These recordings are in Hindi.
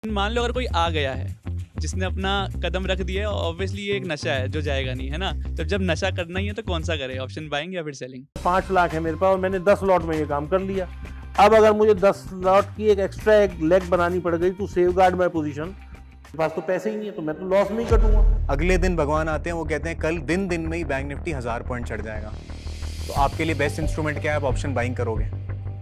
मान लो अगर कोई आ गया है जिसने अपना कदम रख दिया है, ऑब्वियसली ये एक नशा है जो जाएगा नहीं, है ना। तो जब नशा करना ही है तो कौन सा करे, ऑप्शन बाइंग या फिर सेलिंग? 5 लाख है मेरे पास और मैंने 10 लॉट में ये काम कर लिया। अब अगर मुझे 10 लॉट की एक एक्स्ट्रा एक लेग बनानी पड़ गई to safeguard my position, मेरे पास तो पैसे ही नहीं है, तो मैं तो लॉस में ही कटूंगा। अगले दिन भगवान आते हैं, वो कहते हैं कल दिन में ही बैंक निफ्टी 1000 पॉइंट चढ़ जाएगा। तो आपके लिए बेस्ट इंस्ट्रूमेंट क्या है? आप ऑप्शन बाइंग करोगे,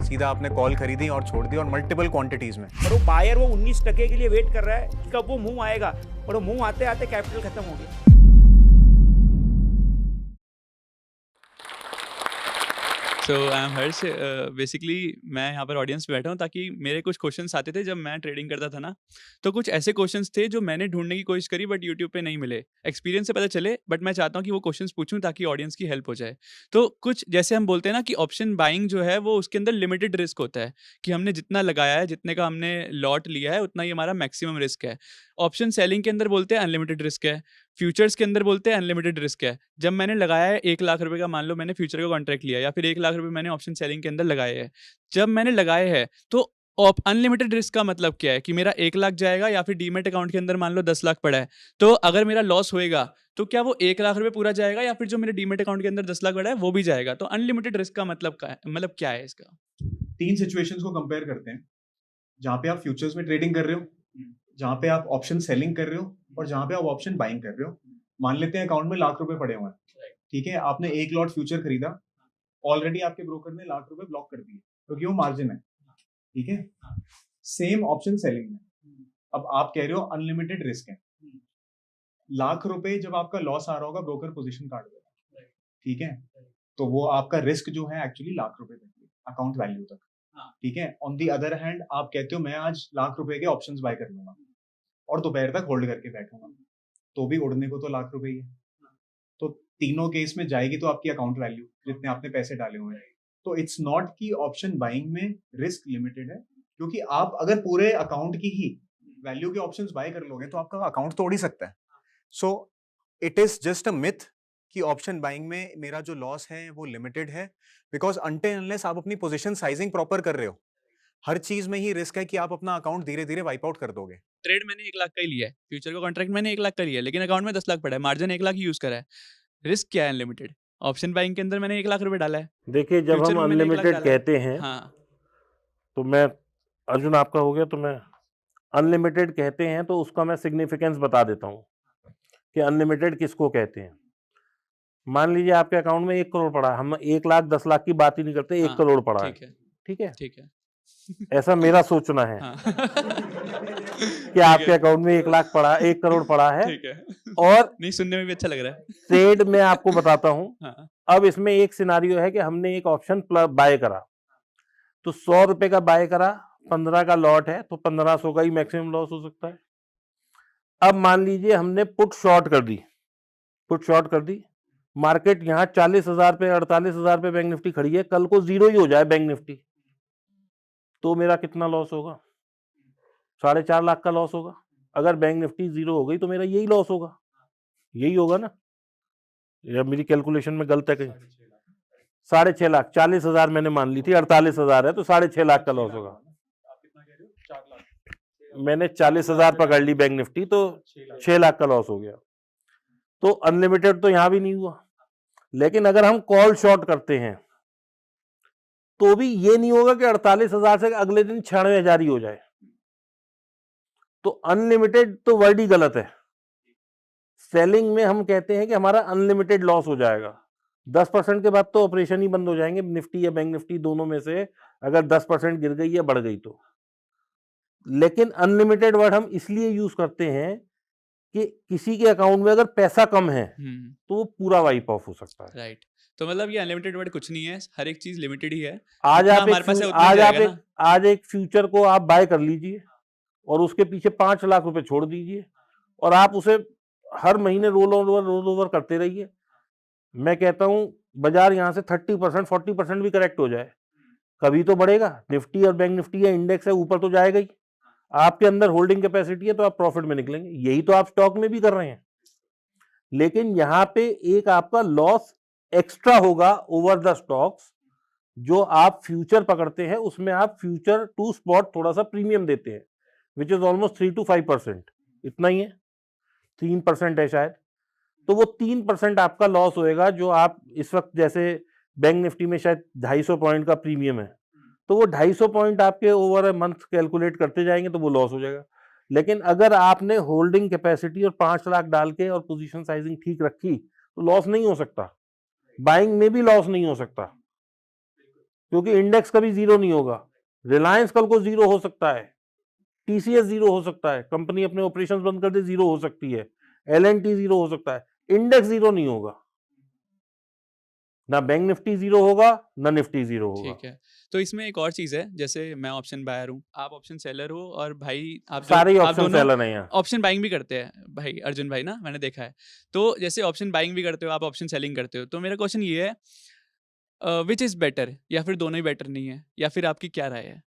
सीधा आपने कॉल खरीदी और छोड़ दी, और मल्टीपल क्वांटिटीज में। और वो बायर वो 19% के लिए वेट कर रहा है कि कब वो मुंह आएगा, और वो मुंह आते आते कैपिटल खत्म हो गया। सो आई एम हर्ष। बेसिकली मैं यहाँ पर ऑडियंस में बैठा हूँ ताकि मेरे कुछ क्वेश्चंस आते थे जब मैं ट्रेडिंग करता था ना, तो कुछ ऐसे क्वेश्चंस थे जो मैंने ढूंढने की कोशिश करी बट यूट्यूब पे नहीं मिले, एक्सपीरियंस से पता चले, बट मैं चाहता हूँ कि वो क्वेश्चंस पूछूं ताकि ऑडियंस की हेल्प हो जाए। तो कुछ जैसे हम बोलते हैं ना कि ऑप्शन बाइंग जो है वो उसके अंदर लिमिटेड रिस्क होता है कि हमने जितना लगाया है, जितने का हमने लॉट लिया है, उतना ही हमारा मैक्सिमम रिस्क है। ऑप्शन सेलिंग के अंदर बोलते हैं अनलिमिटेड रिस्क है, फ्यूचर्स के अंदर बोलते हैं अनलिमिटेड रिस्क है। जब मैंने लगाया है 1 लाख रुपए का, मान लो मैंने फ्यूचर का कॉन्ट्रैक्ट लिया या फिर 1 लाख रुपए मैंने ऑप्शन सेलिंग के अंदर लगाए हैं, जब मैंने लगाए हैं तो अनलिमिटेड रिस्क का मतलब क्या है कि मेरा 1 लाख जाएगा या फिर डीमेट अकाउंट के अंदर मान लो 10 लाख पड़ा है, तो अगर मेरा लॉस होएगा तो क्या वो 1 लाख रुपए पूरा जाएगा या फिर जो मेरे डीमेट अकाउंट के अंदर 10 लाख पड़ा है वो भी जाएगा? तो अनलिमिटेड रिस्क का मतलब क्या है इसका? 3 सिचुएशंस को कंपेयर करते हैं, जहां पे आप फ्यूचर्स में ट्रेडिंग कर रहे हो, जहां पे आप ऑप्शन सेलिंग कर रहे हो, और जहां पे आप ऑप्शन बाइंग कर रहे हो। मान लेते हैं अकाउंट में लाख रुपए पड़े हुए हैं, ठीक है, आपने 1 लॉट फ्यूचर खरीदा, ऑलरेडी आपके ब्रोकर ने लाख रुपए ब्लॉक कर दिए क्योंकि वो मार्जिन है, ठीक है। सेम ऑप्शन सेलिंग में अब आप कह रहे हो अनलिमिटेड रिस्क है, लाख रुपए जब आपका लॉस आ रहा होगा ब्रोकर पोजीशन काट देगा, ठीक है, तो वो आपका रिस्क जो है एक्चुअली लाख रुपए तक अकाउंट वैल्यू तक, ठीक है। ऑन दी अदर हैंड आप कहते हो मैं आज लाख रुपए के ऑप्शंस बाय कर लूंगा और दोपहर तक होल्ड करके बैठूंगा, तो भी उड़ने को तो लाख रुपए ही है। तो तीनों केस में जाएगी तो आपकी अकाउंट वैल्यू जितने आपने पैसे डाले हुए हैं। तो इट्स नॉट कि ऑप्शन बाइंग में रिस्क लिमिटेड है, क्योंकि आप अगर पूरे अकाउंट की ही वैल्यू के ऑप्शंस बाय कर लोगे तो आपका अकाउंट तोड़ ही सकता है। So it is just a myth कि ऑप्शन बाइंग में मेरा जो लॉस है वो लिमिटेड है, बिकॉज अनटिल अनलेस आप अपनी पोजीशन साइजिंग प्रॉपर कर रहे हो, हर चीज में ही रिस्क है कि आप अपना अकाउंट धीरे धीरे वाइप आउट कर दोगे। ट्रेड मैंने 1 लाख का ही लिया है, फ्यूचर का कॉन्ट्रैक्ट मैंने 1 लाख का लिया है, लेकिन अकाउंट में 10 लाख पड़ा है, मार्जिन 1 लाख ही यूज करा है, रिस्क क्या है अनलिमिटेड? ऑप्शन बाइंग के अंदर मैंने 1 लाख रुपए डाला है। देखिए, जब फ्यूचर हम में मैंने 1 लाख अनलिमिटेड डाला है। कहते हैं, हाँ, तो मैं, अर्जुन आपका हो गया, तो मैं अनलिमिटेड कहते हैं तो उसका मैं सिग्निफिकेंस बता देता हूँ कि अनलिमिटेड किसको कहते हैं। मान लीजिए आपके अकाउंट में 1 करोड़ पड़ा, हम 1 लाख 10 लाख की बात ही नहीं करते, 1 हाँ, करोड़ पड़ा है, ठीक है, ठीक है, ठीक है। ऐसा मेरा सोचना है हाँ। कि आपके अकाउंट में 1 लाख पड़ा, 1 करोड़ पड़ा है, ठीक है। और नहीं, सुनने में भी अच्छा लग रहा है। ट्रेड में आपको बताता हूं। हाँ, अब इसमें एक सिनारियो है कि हमने एक ऑप्शन बाय करा, तो 100 रुपए का बाय करा, 15 का लॉट है, तो 1500 का ही मैक्सिमम लॉस हो सकता है। अब मान लीजिए हमने पुट शॉर्ट कर दी, मार्केट यहां 40,000 पे 48,000 पे बैंक निफ्टी खड़ी है, कल को जीरो ही हो जाए बैंक निफ्टी, तो मेरा कितना लॉस होगा? 4.5 लाख का लॉस होगा। अगर बैंक निफ्टी जीरो हो गई तो मेरा यही लॉस होगा, यही होगा ना, या मेरी कैलकुलेशन में गलत है कहीं? 6.5 लाख, 40,000 मैंने मान ली थी, 48,000 है, तो 6.5 लाख का लॉस होगा। मैंने 40,000 पकड़ ली बैंक निफ्टी, तो 6 लाख का लॉस हो गया। तो अनलिमिटेड तो यहां भी नहीं हुआ। लेकिन अगर हम कॉल शॉर्ट करते हैं तो भी ये नहीं होगा कि 48,000 से अगले दिन 96,000 ही हो जाए। तो अनलिमिटेड तो वर्ड ही गलत है। सेलिंग में हम कहते हैं कि हमारा अनलिमिटेड लॉस हो जाएगा। 10% के बाद तो ऑपरेशन ही बंद हो जाएंगे, निफ्टी या बैंक निफ्टी दोनों में से अगर 10% गिर गई या बढ़ गई तो। लेकिन अनलिमिटेड वर्ड हम इसलिए यूज करते हैं कि किसी के अकाउंट में अगर पैसा कम है तो वो पूरा वाइप ऑफ हो सकता है। राइट। तो मतलब ये अनलिमिटेड वर्ड कुछ नहीं है, हर एक चीज लिमिटेड ही है। आज जितना आप हमारे पास है उतना ही जाएगा ना। आज एक फ्यूचर को आप बाय कर लीजिए और उसके पीछे 5 लाख रुपए छोड़ दीजिए और आप उसे हर महीने रोल ओवर करते रहिए। मैं कहता हूं बाजार यहां से 30% 40% भी करेक्ट हो जाए, कभी तो बढ़ेगा। निफ्टी और बैंक निफ्टी या इंडेक्स है, ऊपर तो जाएगा ही। आपके अंदर होल्डिंग कैपेसिटी है तो आप प्रॉफिट में निकलेंगे। यही तो आप स्टॉक में भी कर रहे हैं। लेकिन यहां पे एक आपका लॉस एक्स्ट्रा होगा ओवर द स्टॉक्स। जो आप फ्यूचर पकड़ते हैं उसमें आप फ्यूचर टू स्पॉट थोड़ा सा प्रीमियम देते हैं। विच इज ऑलमोस्ट 3 to 5%, इतना ही है, 3% है शायद। तो वो 3% आपका लॉस होएगा, जो आप इस वक्त जैसे बैंक निफ्टी में शायद 250 पॉइंट का प्रीमियम है, तो वो 250 पॉइंट आपके ओवर अ मंथ कैलकुलेट करते जाएंगे तो वो लॉस हो जाएगा। लेकिन अगर आपने होल्डिंग कैपेसिटी और 5 लाख डाल के और पोजीशन साइजिंग ठीक रखी तो लॉस नहीं हो सकता, बाइंग में भी लॉस नहीं हो सकता, क्योंकि इंडेक्स कभी जीरो नहीं होगा। रिलायंस कल को जीरो हो सकता है, टीसीएस जीरो हो सकता है, कंपनी अपने ऑपरेशंस बंद कर दे जीरो हो सकती है, एलएनटी जीरो हो सकता है, इंडेक्स जीरो नहीं होगा, ना बैंक निफ्टी जीरो होगा ना निफ्टी जीरो होगा। ठीक है। तो इसमें एक और चीज़ है, जैसे मैं ऑप्शन बायर हूँ, आप ऑप्शन सेलर हो, और भाई आप सारे ही आप ऑप्शन दोनों सेलर हैं यहाँ। ऑप्शन बाइंग भी करते हैं भाई, अर्जुन भाई ना, मैंने देखा है। तो जैसे ऑप्शन बाइंग भी करते हो आप, ऑप्शन सेलिंग करते हो, तो मेरा क्वेश्चन ये है, विच इज़ बेटर, या फिर दोनों ही बेटर नहीं है, या फिर आपकी क्या राय है?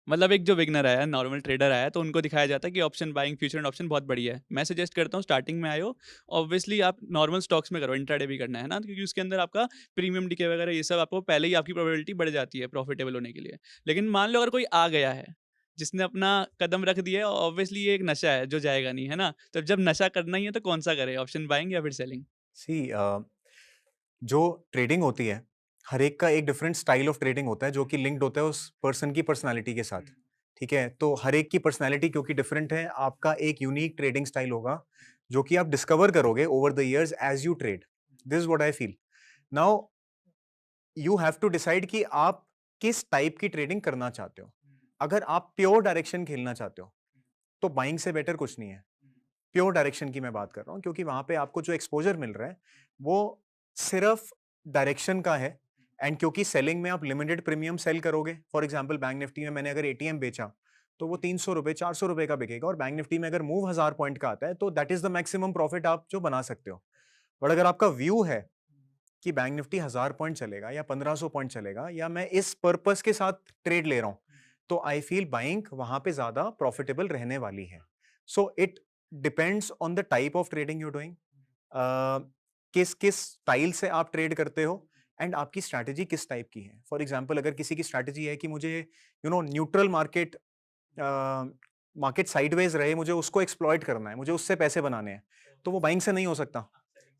मतलब एक जो बिगनर आया, नॉर्मल ट्रेडर आया, तो उनको दिखाया जाता है कि option buying, future and option बहुत बढ़िया है। मैं सजेस्ट करता हूँ स्टार्टिंग में आए हो, ऑब्वियसली आप नॉर्मल स्टॉक्स में करो, इंट्राडे भी करना है ना, क्योंकि उसके अंदर आपका प्रीमियम डीके वगैरह ये सब आपको पहले ही आपकी प्रोबेबिलिटी बढ़ जाती है प्रॉफिटेबल होने के लिए। लेकिन मान लो अगर कोई आ गया है जिसने अपना कदम रख दिया है, ऑब्वियसली ये एक नशा है जो जाएगा नहीं, है ना? तो जब नशा करना ही है तो कौन सा करे, ऑप्शन बाइंग या फिर सेलिंग? सी जो ट्रेडिंग होती है, हर एक का एक डिफरेंट स्टाइल ऑफ ट्रेडिंग होता है जो कि लिंक्ड होता है उस पर्सन की पर्सनालिटी के साथ। ठीक है, तो हर एक की पर्सनालिटी क्योंकि डिफरेंट है, आपका एक यूनिक ट्रेडिंग स्टाइल होगा जो कि आप डिस्कवर करोगे over the years as you trade. This is what I feel. Now you have to decide कि आप किस टाइप की ट्रेडिंग करना चाहते हो। अगर आप प्योर डायरेक्शन खेलना चाहते हो तो बाइंग से बेटर कुछ नहीं है। प्योर डायरेक्शन की मैं बात कर रहा हूँ, क्योंकि वहां पे आपको जो एक्सपोजर मिल रहा है वो सिर्फ डायरेक्शन का है। एंड क्योंकि सेलिंग में आप लिमिटेड प्रीमियम सेल करोगे, फॉर एग्जांपल बैंक निफ्टी में मैंने अगर एटीएम बेचा तो वो 300 रुपए 400 रुपए का बिकेगा, और बैंक निफ्टी में अगर मूव 1000 पॉइंट का आता है तो that is the maximum profit आप जो बना सकते हो। बट अगर आपका व्यू है कि बैंक निफ्टी 1000 पॉइंट चलेगा या 1500 पॉइंट चलेगा, या मैं इस पर्पस के साथ ट्रेड ले रहा हूं, तो आई फील बाइंग वहां पे ज्यादा प्रॉफिटेबल रहने वाली है। So it depends on the type of trading you doing, किस किस स्टाइल से आप ट्रेड करते हो, एंड आपकी स्ट्रैटेजी किस टाइप की है। फॉर एग्जांपल अगर किसी की स्ट्रैटेजी है कि मुझे न्यूट्रल मार्केट मार्केट साइडवेज रहे, मुझे उसको एक्सप्लॉइट करना है, मुझे उससे पैसे बनाने हैं, तो वो बाइंग से नहीं हो सकता,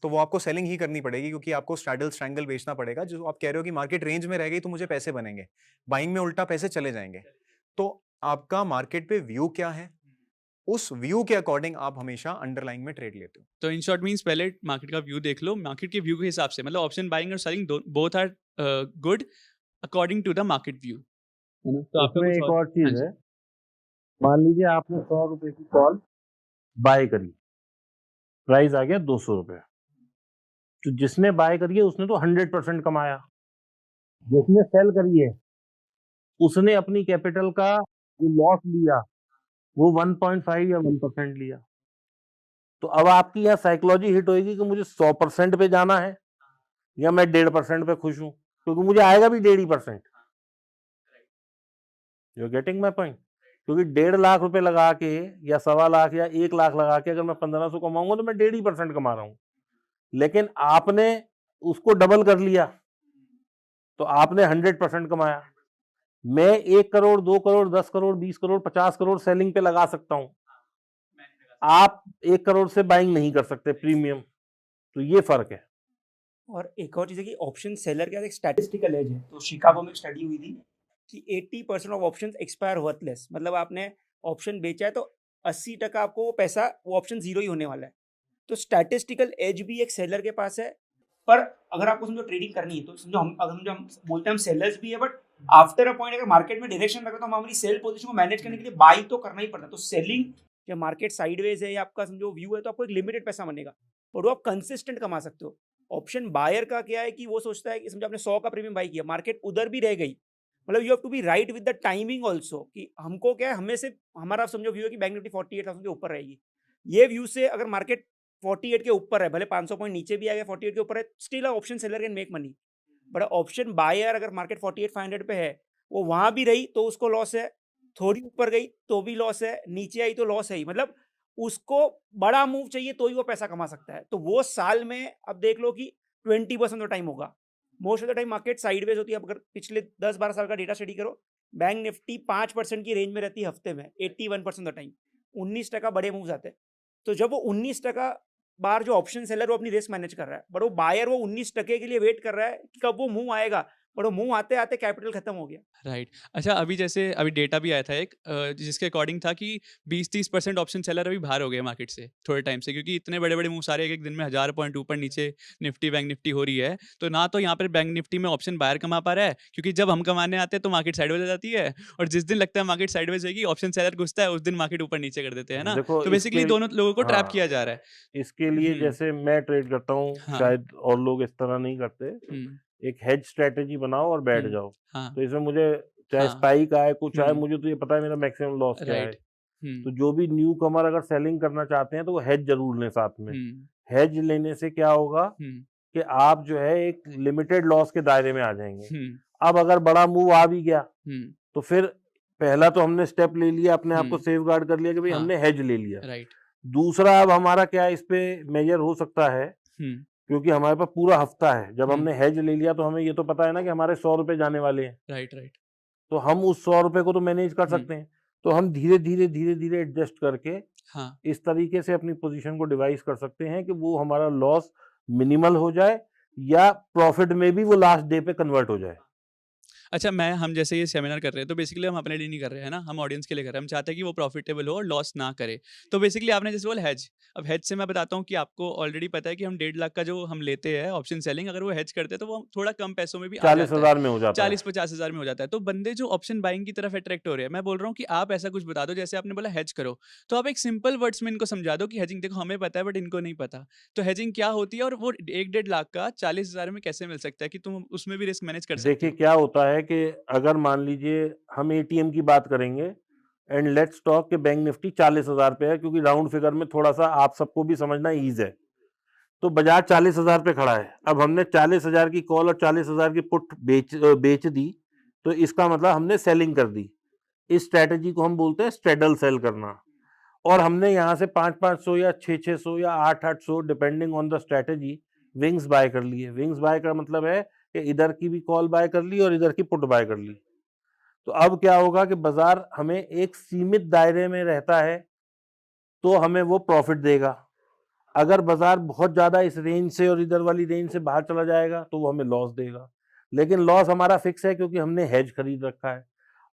तो वो आपको सेलिंग ही करनी पड़ेगी, क्योंकि आपको स्ट्रैडल स्ट्रैंगल बेचना पड़ेगा। जो आप कह रहे हो कि मार्केट रेंज में रह गई तो मुझे पैसे बनेंगे, बाइंग में उल्टा पैसे चले जाएंगे। तो आपका मार्केट पे व्यू क्या है, उस व्यू के अकॉर्डिंग आप हमेशा अंडरलाइंग में ट्रेड लेते हो। तो इन शॉर्ट मीन्स पहले मार्केट का व्यू देख लो, मार्केट के व्यू के हिसाब से, मतलब ऑप्शन बाइंग और selling both are good according to the market view. तो आपका इसमें कुछ एक और? और हाँ चीज जी। है, मान लीजिए आपने 100 रुपए की कॉल बाय करी, प्राइस आ गया 200 रुपए, तो जिसने बाय करी है उसने तो 100% कमाया, जिसने सेल करी है उसने अपनी कैपिटल का जो लॉस लिया वो 1.5 या 1% लिया। तो अब आपकी यहाँ साइकोलॉजी हिट होगी कि मुझे 100% पे जाना है या मैं 1.5% पे खुश हूं, क्योंकि मुझे आएगा भी 1.5%। You getting my point? क्योंकि 1.5 लाख रुपए लगा के या 1.25 लाख या 1 लाख लगा के अगर मैं 1500 कमाऊंगा तो मैं 1.5% कमा रहा हूं, लेकिन आपने उसको डबल कर लिया तो आपने 100% कमाया। मैं 1 करोड़ 2 करोड़ 10 करोड़ 20 करोड़ 50 करोड़ सेलिंग पे लगा सकता हूं, आप 1 करोड़ से बाइंग नहीं कर सकते प्रीमियम, तो ये फर्क है। और एक और चीज़ है कि ऑप्शन सेलर के साथ एक स्टैटिस्टिकल एज है। तो शिकागो में एक स्टडी हुई थी कि 80% ऑफ ऑप्शन एक्सपायर वर्थलेस, मतलब आपने ऑप्शन बेचा है तो 80% आपको वो पैसा, वो ऑप्शन जीरो ही होने वाला है। तो स्टैटिस्टिकल एज भी एक सेलर के पास है। पर अगर आपको समझो ट्रेडिंग करनी है तो समझो हम बोलते हैं हम सेलर्स भी है, बट आफ्टर अ पॉइंट अगर मार्केट में डायरेक्शन रखा तो हम हमारी सेल पोजीशन को मैनेज करने के लिए बाई तो करना ही पड़ता है। तो सेलिंग जब मार्केट साइडवेज है या आपका समझो व्यू है तो आपको एक लिमिटेड पैसा बनेगा, और वो आप कंसिस्टेंट कमा सकते हो। ऑप्शन बायर का क्या है कि वो सोचता है कि समझो आपने 100 का प्रीमियम बाई किया, मार्केट उधर भी रह गई, मतलब you have to be right with the timing also, कि हमको क्या है, हमें से हमारा समझो व्यू है कि बैंक निफ्टी 48,000 के ऊपर रहेगी। ये व्यू से अगर मार्केट 48 के ऊपर है, भले 500 पॉइंट नीचे भी आ गया, 48 के ऊपर है, still option seller can make money. But option buyer अगर मार्केट 48,500 पे है, वो वहां भी रही तो उसको लॉस है, थोड़ी ऊपर गई तो भी लॉस है, नीचे आई तो लॉस है ही। मतलब उसको बड़ा मूव चाहिए तो ही वो पैसा कमा सकता है। तो वो साल में अब देख लो कि 20% तो टाइम होगा, most of the time market sideways होती है। अब अगर पिछले 10-12 साल का डेटा स्टडी करो, बैंक निफ्टी 5% की रेंज में रहती है हफ्ते में 81% द टाइम, 19% बड़े मूव्स आते हैं। तो जब वो 19% बार जो ऑप्शन सेलर वो अपनी रिस्क मैनेज कर रहा है, बट वो बायर वो 19% के लिए वेट कर रहा है कि कब वो मूव आएगा, बट वो मूव आते आते कैपिटल खत्म हो गया। राइट। अच्छा, अभी जैसे अभी डेटा भी आया था एक जिसके अकॉर्डिंग था कि 20-30% ऑप्शन सेलर अभी बाहर हो गए मार्केट से थोड़े टाइम से, क्योंकि इतने बड़े बड़े मूव सारे एक दिन में 1000 पॉइंट ऊपर नीचे निफ्टी बैंक निफ्टी हो रही है। तो ना तो यहाँ पर बैंक निफ्टी में ऑप्शन बायर कमा पा रहा है, क्योंकि जब हम कमाने आते हैं तो मार्केट साइडवेज हो जाती है, और जिस दिन लगता है मार्केट साइडवेज होगी ऑप्शन सेलर घुसता है, उस दिन मार्केट ऊपर नीचे कर देते हैं ना। देखो तो बेसिकली इसके दोनों लोगों को ट्रैप हाँ किया जा रहा है। इसके लिए हम्म, जैसे मैं ट्रेड करता हूँ, हाँ, शायद और लोग इस तरह नहीं करते। हम्म, एक हेज स्ट्रेटेजी बनाओ और बैठ हम्म, जाओ। हाँ, तो इसमें मुझे चाहे हाँ, स्पाइक आए कुछ आए, हम्म, मुझे तो ये पता है मेरा मैक्सिमम लॉस क्या है। राइट, तो जो भी न्यू कमर अगर सेलिंग करना चाहते हैं तो वो हेज जरूर लें साथ में। हेज लेने से क्या होगा कि आप जो है एक लिमिटेड लॉस के दायरे में आ जाएंगे। अब अगर बड़ा मूव आ भी गया तो फिर पहला तो हमने स्टेप ले लिया, अपने आप को सेफगार्ड कर लिया कि भाई हाँ, हमने हेज ले लिया। राइट, दूसरा अब हमारा क्या इस पे मेजर हो सकता है, क्योंकि हमारे पास पूरा हफ्ता है। जब हमने हेज ले लिया तो हमें ये तो पता है ना कि हमारे 100 रुपए जाने वाले हैं, राइट, राइट, तो हम उस 100 रुपए को तो मैनेज कर सकते हैं। तो हम धीरे धीरे एडजस्ट करके हाँ, इस तरीके से अपनी पोजीशन को डिवाइस कर सकते हैं कि वो हमारा लॉस मिनिमल हो जाए या प्रॉफिट में भी वो लास्ट डे पे कन्वर्ट हो जाए। अच्छा, हम जैसे ये सेमिनार कर रहे हैं तो बेसिकली हम अपने लिए नहीं कर रहे हैं ना, हम ऑडियंस के लिए कर रहे हैं। हम चाहते हैं कि वो प्रॉफिटेबल हो और लॉस ना करे। तो बेसिकली आपने जैसे बोला हेज, अब हेज से मैं बताता हूँ कि आपको ऑलरेडी पता है कि हम 1.5 लाख का जो हम लेते हैं ऑप्शन सेलिंग, अगर वो हेज करते हैं तो वो थोड़ा कम पैसों में भी आ जाता है, 40,000 में हो जाता है। 40-50 हज़ार में हो जाता है। तो बंदे जो ऑप्शन बाइंग की तरफ अट्रैक्ट हो रहे हैं, मैं बोल रहा हूँ कि आप ऐसा कुछ बता दो, जैसे आपने बोला हेज करो, तो आप एक सिंपल वर्ड्स में इनको समझा दो कि हेजिंग देखो हमें पता है बट इनको नहीं पता। तो हेजिंग क्या होती है और वो 1-1.5 लाख का 40,000 में कैसे मिल सकता है कि तुम उसमें भी रिस्क मैनेज कर सकते देखिए हो? क्या होता है कि अगर मान लीजिए हम एटीएम की बात करेंगे एंड लेट्स टॉक के बैंक निफ्टी 40,000 पे है, क्योंकि राउंड फिगर में थोड़ा सा आप सबको भी समझना ईज है। तो बाजार 40,000 पे खड़ा है, अब हमने 40,000 की कॉल और 40,000 की पुट बेच दी, तो इसका मतलब हमने सेलिंग कर दी। इस स्ट्रेटेजी को हम बोलते हैं स्ट्रेडल सेल करना। और हमने यहाँ से 500-500 या 600-600 या 800-800 depending on the strategy wings buy कर लिए। विंग्स बाय का मतलब है कि इधर की भी कॉल बाय कर ली और इधर की पुट बाय कर ली। तो अब क्या होगा कि बाजार हमें एक सीमित दायरे में रहता है तो हमें वो प्रॉफिट देगा। अगर बाजार बहुत ज्यादा इस रेंज से और इधर वाली रेंज से बाहर चला जाएगा तो वो हमें लॉस देगा, लेकिन लॉस हमारा फिक्स है क्योंकि हमने हेज खरीद रखा है।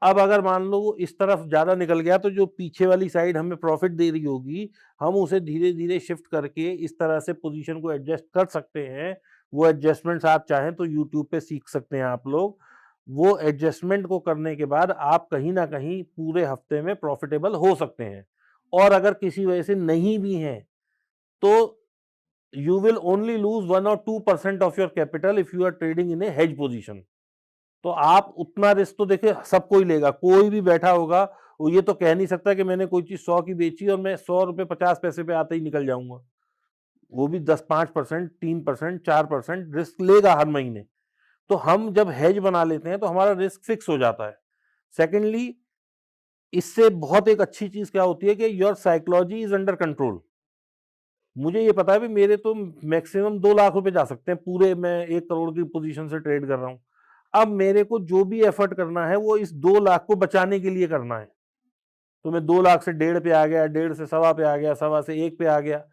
अब अगर मान लो वो इस तरफ ज्यादा निकल गया तो जो पीछे वाली साइड हमें प्रॉफिट दे रही होगी, हम उसे धीरे धीरे शिफ्ट करके इस तरह से पोजीशन को एडजस्ट कर सकते हैं। वो एडजस्टमेंट्स आप चाहें तो यूट्यूब पे सीख सकते हैं आप लोग। वो एडजस्टमेंट को करने के बाद आप कहीं ना कहीं पूरे हफ्ते में प्रॉफिटेबल हो सकते हैं। और अगर किसी वजह से नहीं भी हैं तो you will only lose 1 or 2% of your capital if you are trading in a hedge position। तो आप उतना रिस्क तो देखिए सबको ही लेगा, कोई भी बैठा होगा वो ये तो कह नहीं सकता कि मैंने कोई चीज 100 की बेची और मैं 100 रुपए 50 पैसे पे आते ही निकल जाऊंगा। वो भी 5%, 3%, 4% रिस्क लेगा हर महीने। तो हम जब हेज बना लेते हैं तो हमारा रिस्क फिक्स हो जाता है। सेकेंडली, इससे बहुत एक अच्छी चीज क्या होती है कि your psychology is under control. मुझे ये पता है भी मेरे तो मैक्सिमम 2 लाख रुपए जा सकते हैं, पूरे मैं 1 करोड़ की पोजीशन से ट्रेड कर रहा हूँ। अब मेरे को जो भी एफर्ट करना है वो इस 2 लाख को बचाने के लिए करना है। तो मैं 2 लाख से 1.5 पे आ गया, 1.5 से 1.25 पे आ गया, 1.25 से 1 पे आ गया।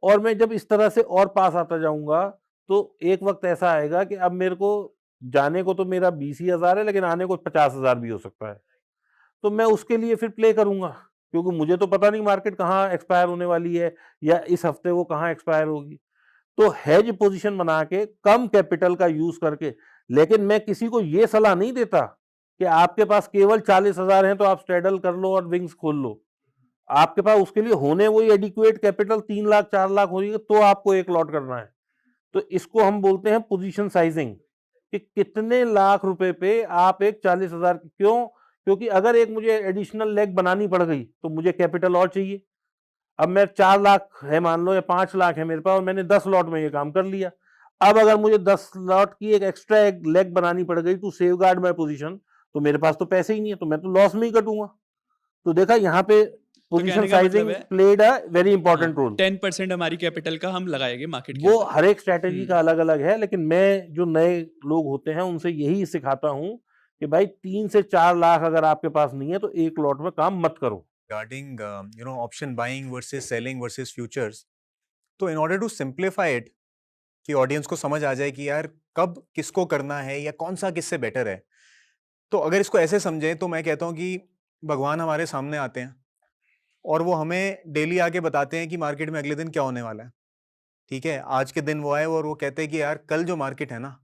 और मैं जब इस तरह से और पास आता जाऊंगा तो एक वक्त ऐसा आएगा कि अब मेरे को जाने को तो मेरा 20,000 है, लेकिन आने को 50,000 भी हो सकता है। तो मैं उसके लिए फिर प्ले करूंगा, क्योंकि मुझे तो पता नहीं मार्केट कहाँ एक्सपायर होने वाली है या इस हफ्ते वो कहाँ एक्सपायर होगी। तो हेज पोजीशन बना के कम कैपिटल का यूज करके, लेकिन मैं किसी को ये सलाह नहीं देता कि आपके पास केवल 40,000 है तो आप स्ट्रेडल कर लो और विंग्स खोल लो। आपके पास उसके लिए होने वही एडिक्वेट कैपिटल 3 लाख 4 लाख हो रही है तो आपको एक लॉट करना है। तो इसको हम बोलते हैं पोजीशन साइजिंग, कि कितने लाख रुपए पे आप एक 40,000 क्यों, क्योंकि अगर एक मुझे एडिशनल लेग बनानी पड़ गई तो मुझे कैपिटल और चाहिए। अब मैं 4 लाख है मान लो या 5 लाख है मेरे पास और मैंने 10 लॉट में ये काम कर लिया। अब अगर मुझे 10 लॉट की एक एक्स्ट्रा एक लेग बनानी पड़ गई to safeguard my position, तो मेरे पास तो पैसे ही नहीं है, तो मैं तो लॉस में ही कटूंगा। तो देखा यहाँ पे पोजीशन कहने का साइजिंग मतलब है played a very important role. 10% हमारी कैपिटल का हम लगाएंगे मार्केट के वो अंदर। हर एक स्ट्रेटेजी का अलग अलग है, लेकिन मैं जो नए लोग होते हैं उनसे यही सिखाता हूं कि भाई 3 से 4 लाख अगर आपके पास नहीं है तो एक लॉट में काम मत करो। regarding option buying versus selling versus futures, तो in order to simplify it कि ऑडियंस को समझ आ जाए कि यार कब किसको करना है या कौन सा किससे बेटर है, तो अगर इसको ऐसे समझें तो मैं कहता हूँ कि भगवान हमारे सामने आते हैं और वो हमें डेली आके बताते हैं कि मार्केट में अगले दिन क्या होने वाला है। ठीक है, आज के दिन वो आए और वो कहते हैं कि यार कल जो मार्केट है ना,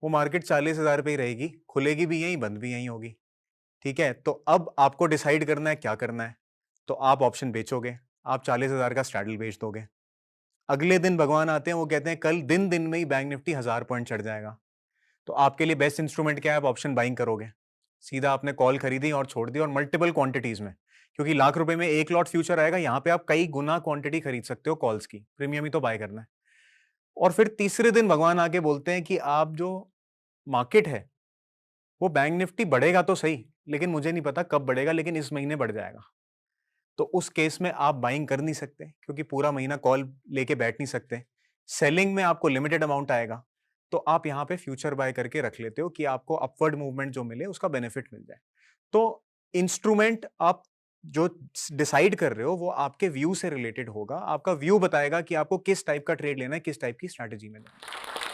वो मार्केट 40,000 पे ही रहेगी, खुलेगी भी यहीं, बंद भी यहीं होगी। ठीक है, तो अब आपको डिसाइड करना है क्या करना है। तो आप ऑप्शन बेचोगे, आप 40,000 का स्ट्रैडल बेच दोगे। अगले दिन भगवान आते हैं, वो कहते हैं कल दिन में ही बैंक निफ्टी 1000 पॉइंट चढ़ जाएगा। तो आपके लिए बेस्ट इंस्ट्रूमेंट क्या है? आप ऑप्शन बाइंग करोगे। सीधा आपने कॉल खरीदी और छोड़ दी, और मल्टीपल क्वांटिटीज में, क्योंकि लाख रुपए में एक लॉट फ्यूचर आएगा, यहाँ पे आप कई गुना क्वांटिटी खरीद सकते हो कॉल्स की, प्रीमियम ही तो बाय करना है। और फिर तीसरे दिन भगवान आके बोलते हैं कि आप जो मार्केट है वो बैंक निफ्टी बढ़ेगा तो सही, लेकिन मुझे नहीं पता कब बढ़ेगा, लेकिन इस महीने बढ़ जाएगा। तो उस केस में आप बाइंग कर नहीं सकते, क्योंकि पूरा महीना कॉल लेके बैठ नहीं सकते। सेलिंग में आपको लिमिटेड अमाउंट आएगा, तो आप यहाँ पे फ्यूचर बाय करके रख लेते हो कि आपको अपवर्ड मूवमेंट जो मिले उसका बेनिफिट मिल जाए। तो इंस्ट्रूमेंट आप जो डिसाइड कर रहे हो वो आपके व्यू से रिलेटेड होगा। आपका व्यू बताएगा कि आपको किस टाइप का ट्रेड लेना है, किस टाइप की स्ट्रैटेजी में लेना है।